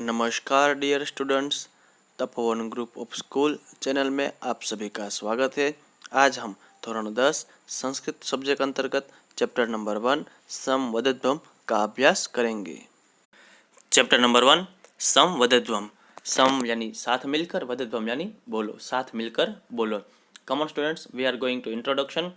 नमस्कार dear students, Tapovan group of school channel में आप सभी का स्वागत है। आज हम धोरण 10 संस्कृत सब्जेक्ट अंतर्गत चैप्टर नंबर 1 सम वदध्वम का अभ्यास करेंगे। चैप्टर नंबर 1 सम वदध्वम। सम यानी साथ मिलकर, वदध्वम यानी बोलो, साथ मिलकर बोलो। Common students, we are going to introduction.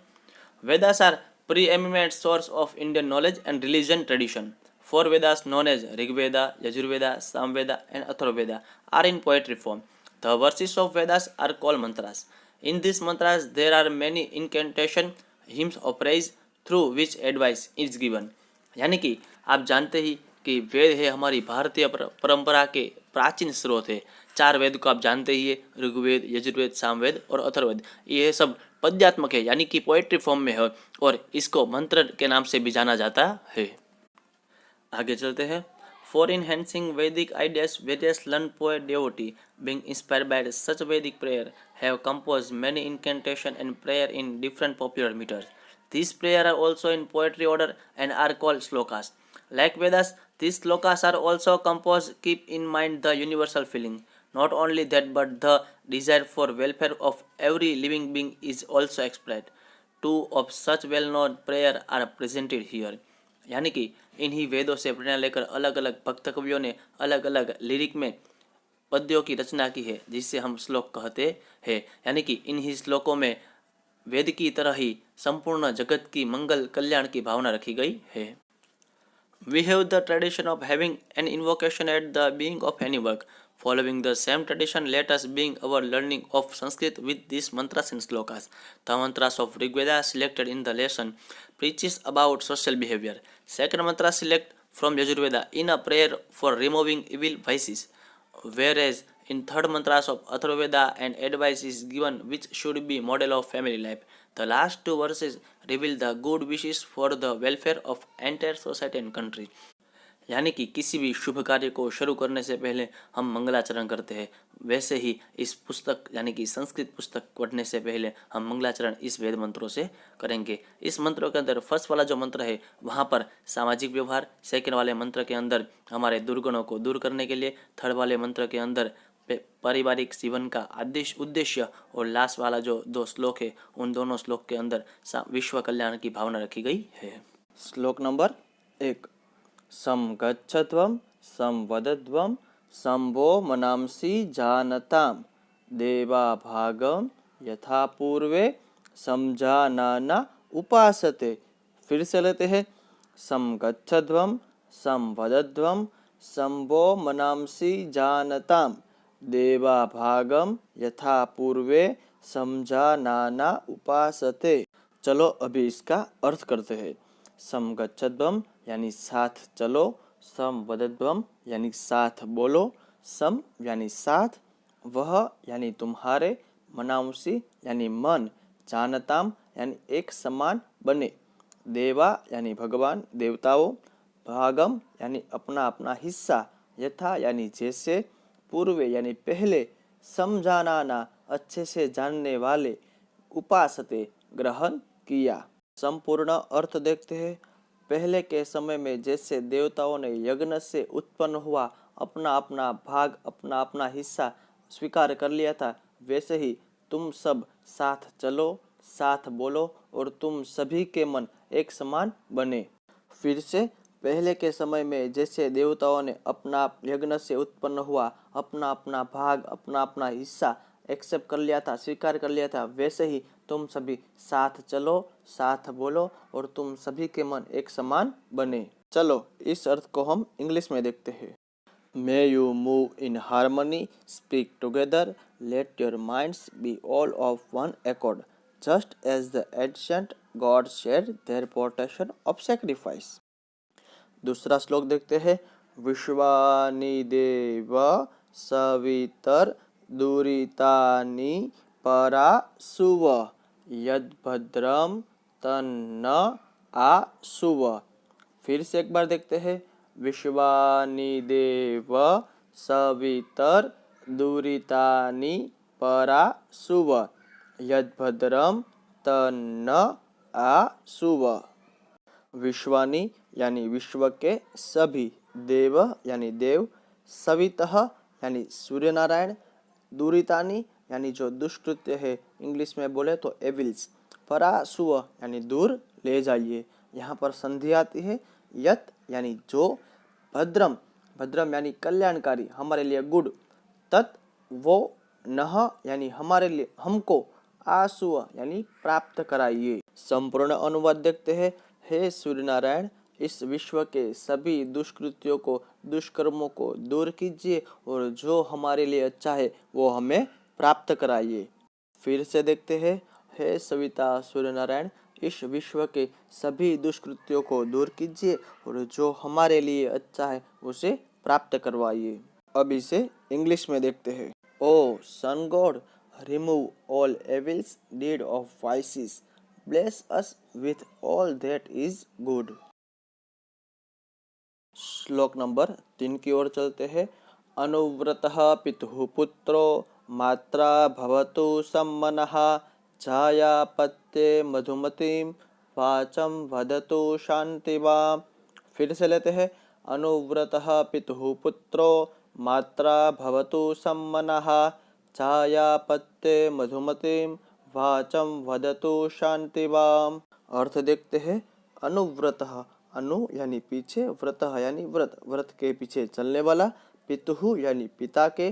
Vedas are preeminent source of Indian knowledge and religion tradition. Four Vedas known as Rigveda, Yajurveda, Samveda and Atharvaveda are in poetry form. The verses of Vedas are called mantras. In these mantras there are many incantation, hymns of praise through which advice is given. यानी कि आप जानते ही कि वेद है हमारी भारतीय परंपरा के प्राचीन स्रोत है। 4 वेद को आप जानते ही है, ऋग्वेद, यजुर्वेद, सामवेद और अथर्ववेद। ये सब पद्यात्मक है यानी कि पोएट्री फॉर्म में है और इसको मंत्र के नाम से भी जाना जाता है। आगे चलते हैं। For enhancing Vedic ideas various learn poet devotee being inspired by such Vedic prayer have compose many incantation and prayer in different popular metres. These prayers are also in poetry order and are called slokas. Like Vedas, these slokas are also composed keep in mind the universal feeling. Not only that, but the desire for welfare of every living being is also expressed. Two of such well-known prayers are presented here. यानी कि इन्हीं वेदों से प्रेरणा लेकर अलग अलग भक्त कवियों ने अलग अलग लिरिक में पद्यों की रचना की है, जिससे हम श्लोक कहते हैं। यानी कि इन्हीं श्लोकों में वेद की तरह ही संपूर्ण जगत की मंगल कल्याण की भावना रखी गई है। We have the tradition of having an invocation at the beginning of any work. Following the same tradition, let us begin our learning of Sanskrit with these mantras and slokas. The mantras of Rigveda selected in the lesson preaches about social behavior. Second mantra select from Yajurveda in a prayer for removing evil vices. Whereas in third mantras of Atharvaveda an advice is given which should be model of family life. The last 2 verses reveal the good wishes for the welfare of entire society and country. यानी कि किसी भी शुभ कार्य को शुरू करने से पहले हम मंगलाचरण करते हैं, वैसे ही इस पुस्तक यानी कि संस्कृत पुस्तक पढ़ने से पहले हम मंगलाचरण इस वेद मंत्रों से करेंगे। इस मंत्रों के अंदर फर्स्ट वाला जो मंत्र है वहाँ पर सामाजिक व्यवहार, सेकंड वाले मंत्र के अंदर हमारे दुर्गुणों को दूर करने के लिए, थर्ड वाले मंत्र के अंदर पारिवारिक जीवन का उद्देश्य और लास्ट वाला जो 2 श्लोक है उन दोनों श्लोक के अंदर विश्व कल्याण की भावना रखी गई है। श्लोक नंबर 1 सम गच्छध्वम सम वदध्वम संभो मनांसि जानताम देवा भागम यथा पूर्वे समझानाना उपासते। फिर से लेते हैं। सम गच्छध्वम सम वदध्वम संभो मनांसि जानताम देवा भागम यथा पूर्वे समझानाना उपासते। चलो अभी इसका अर्थ करते हैं। सम गच्छध्वम यानी साथ चलो, सम वदध्वम यानी साथ बोलो, सम यानी साथ, वह यानी तुम्हारे, मनांसि यानी मन, जानताम यानी एक समान बने, देवा यानी भगवान देवताओं, भागम यानी अपना अपना हिस्सा, यथा यानी जैसे, पूर्वे यानी पहले, समझाना अच्छे से जानने वाले, उपासते ग्रहण किया। संपूर्ण अर्थ देखते हैं। पहले के समय में जैसे देवताओं ने यज्ञ से उत्पन्न हुआ अपना अपना भाग, अपना अपना हिस्सा स्वीकार कर लिया था, वैसे ही तुम सब साथ चलो, साथ बोलो और तुम सभी के मन एक समान बने। फिर से पहले के समय में जैसे देवताओं ने अपना यज्ञ से उत्पन्न हुआ अपना अपना भाग, अपना अपना हिस्सा एक्सेप्ट कर लिया था, स्वीकार कर लिया था, वैसे ही तुम सभी साथ चलो, साथ बोलो और तुम सभी के मन एक समान बने। चलो इस अर्थ को हम इंग्लिश में देखते हैं। May you move in harmony, speak together, let your minds be all of one accord, just as the ancient gods shared their portion of sacrifice. दूसरा श्लोक देखते हैं। विश्वानि देव सवितर दुरितानि परासुव यद्भद्रम तन्न आसुव। फिर से एक बार देखते हैं। विश्वानि देव सवितर दुरितानि परासुव यद्भद्रम तन्न आसुव। विश्वानि यानी विश्व के सभी, देव यानी देव, सवितः यानी सूर्य नारायण, दूरितानी यानी जो दुष्कृत्य है, इंग्लिश में बोले तो एविल्स, परासुव यानी दूर ले जाइए। यहाँ पर संधि आती है यत यानी जो, भद्रम, भद्रम यानी कल्याणकारी, हमारे लिए गुड, तत् वो, नह यानी हमारे लिए हमको, आसुव यानी प्राप्त कराइए। संपूर्ण अनुवाद देखते हैं। हे सूर्य नारायण, इस विश्व के सभी दुष्कृत्यों को, दुष्कर्मों को दूर कीजिए और जो हमारे लिए अच्छा है वो हमें प्राप्त कराइए। फिर से देखते हैं। हे सविता सूर्य नारायण, इस विश्व के सभी दुष्कृत्यों को दूर कीजिए और जो हमारे लिए अच्छा है उसे प्राप्त करवाइए। अब इसे इंग्लिश में देखते हैं। O sun god, remove all evils deed of vices, bless us with all that is good. Shloka number 3 की ओर चलते हैं। अनुव्रतः पितुः पुत्रो मात्रा भवतु सम्मनः, छायापत्ये मधुमतीं वाचं वदतु शान्तिवां। फिर से लेते हैं। अनुव्रतः पितुः पुत्रो मात्रा भवतु सम्मनः, छायापत्ये मधुमतीं वाचं वदतु शान्तिवां। अर्थ देखते हैं। अनुव्रतः, अनु यानी पीछे, व्रतः यानी व्रत, व्रत के पीछे चलने वाला, पितुः यानी पिता के,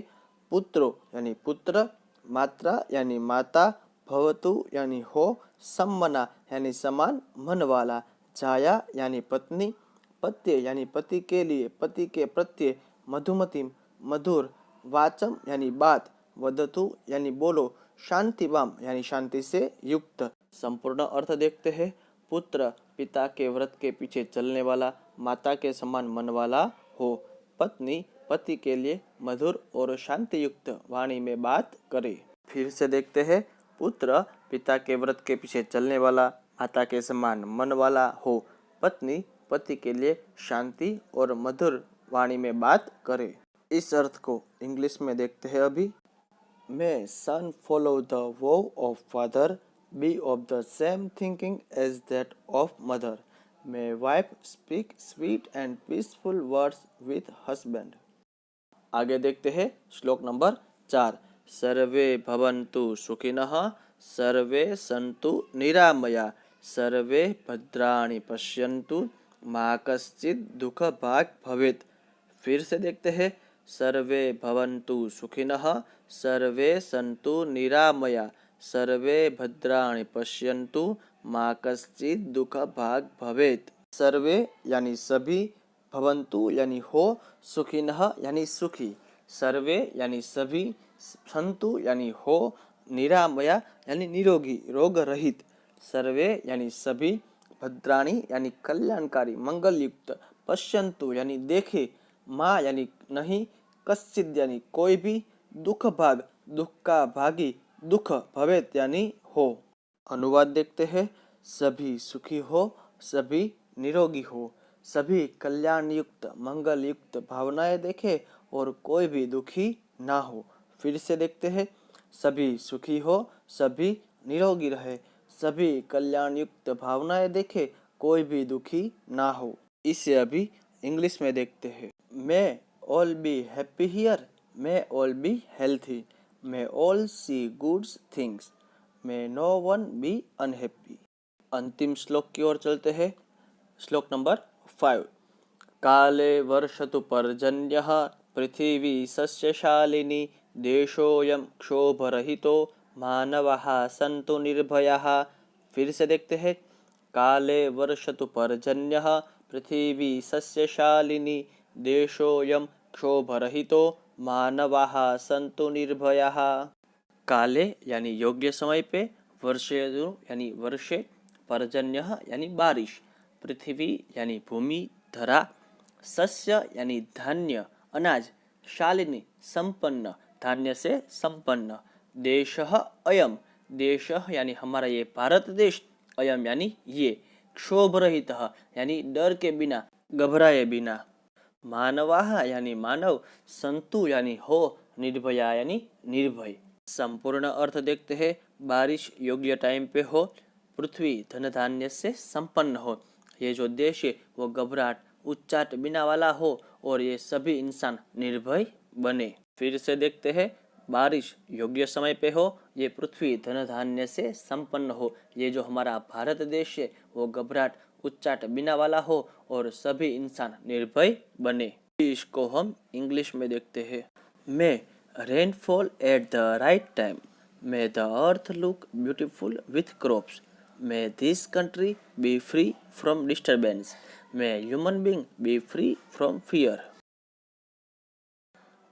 पुत्रो यानी पुत्र, मात्रा यानी माता, भवतु यानी हो, सम्मना यानी समान मन वाला, छाया यानी पत्नी, पत्य यानी पति के लिए, पति के प्रत्यय, मधुमतिम मधुर, वाचम यानी बात, वदतु यानी बोलो, शांतिवाम यानी शांति से युक्त। संपूर्ण अर्थ देखते हैं। पुत्र पिता के व्रत के पीछे चलने वाला, माता के समान मन वाला हो, पत्नी पति के लिए मधुर और शांति युक्त वाणी में बात करे। फिर से देखते हैं। पुत्र पिता के व्रत के पीछे चलने वाला, माता के समान मन वाला हो, पत्नी पति के लिए शांति और मधुर वाणी में बात करे। इस अर्थ को इंग्लिश में देखते हैं अभी। May son follow the vow of father, be of the same thinking as that of mother. May wife speak sweet and peaceful words with husband. आगे देखते हैं श्लोक नंबर 4। सर्वे भवन्तु सुखिनः, सर्वे सन्तु निरामया, सर्वे भद्राणि पश्यन्तु, मा कश्चित् दुःख भाग् भवेत्। फिर से देखते हैं। सर्वे भवन्तु सुखिनः, सर्वे सन्तु निरामया, सर्वे भद्राणि पश्यन्तु, मा कश्चित् दुःख भाग् भवेत्। सर्वे यानी सभी, भवन्तु यानी हो, सुखिनः यानी सुखी, सर्वे यानी सभी, सन्तु यानी हो, निरामया यानी निरोगी, रोग रहित, सर्वे यानी सभी, भद्राणी यानी कल्याणकारी, मंगल युक्त, पश्यन्तु यानी देखे, माँ यानी नहीं, कश्चित् यानी कोई भी, दुख भाग दुख का भागी, दुख भवेत यानी हो। अनुवाद देखते हैं। सभी सुखी हो, सभी निरोगी हो, सभी कल्याण युक्त मंगल युक्त भावनाएं देखे और कोई भी दुखी ना हो। फिर से देखते हैं। सभी सुखी हो, सभी निरोगी रहे, सभी कल्याण युक्त भावनाएं देखे, कोई भी दुखी ना हो। इसे अभी इंग्लिश में देखते हैं। May all be happy here, may all be healthy, may all see good things, may no one be unhappy. अंतिम श्लोक की ओर चलते हैं। श्लोक नंबर 5। काले वर्षतु पर्जन्यः, पृथिवी सस्यशालिनी, देशोऽयं क्षोभरहितो, मानवाः सन्तु निर्भयाः। फिर से देखते हैं। काले वर्षतु पर्जन्यः, पृथिवी सस्यशालिनी, देशोऽयं क्षोभरहितो, मानवाः सन्तु निर्भयाः। काले यानी योग्य समय पे, वर्षेतु यानी वर्षे, पर्जन्यः यानी बारिश, पृथ्वी यानी भूमि धरा, सस्य यानी धान्य अनाज, शालिनी संपन्न धान्य से संपन्न, देशः अयम, देश यानी हमारा ये भारत देश, अयम यानी ये, क्षोभरहितः यानी डर के बिना, घबराए बिना, मानवाः यानी मानव, संतु यानी हो, निर्भया यानी निर्भय। संपूर्ण अर्थ देखते हैं। बारिश योग्य टाइम पे हो, पृथ्वी धन धान्य से संपन्न हो, ये जो देश है वो घबराहट उच्चाट बिना वाला हो, और ये सभी इंसान निर्भय बने। फिर से देखते हैं, बारिश योग्य समय पे हो, ये पृथ्वी धन धान्य से संपन्न हो, ये जो हमारा भारत देश है वो घबराहट उच्चाट बिना वाला हो और सभी इंसान निर्भय बने। इसको हम इंग्लिश में देखते हैं। May rainfall at the right time, may the earth look beautiful with crops, may this country be free from disturbance, may human being be free from fear.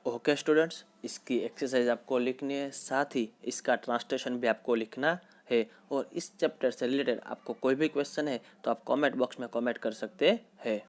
Okay students, इसकी एक्सरसाइज आपको लिखनी है, साथ ही इसका translation भी आपको लिखना है। और इस चैप्टर से रिलेटेड आपको कोई भी क्वेश्चन है तो आप कमेंट बॉक्स में कमेंट कर सकते हैं।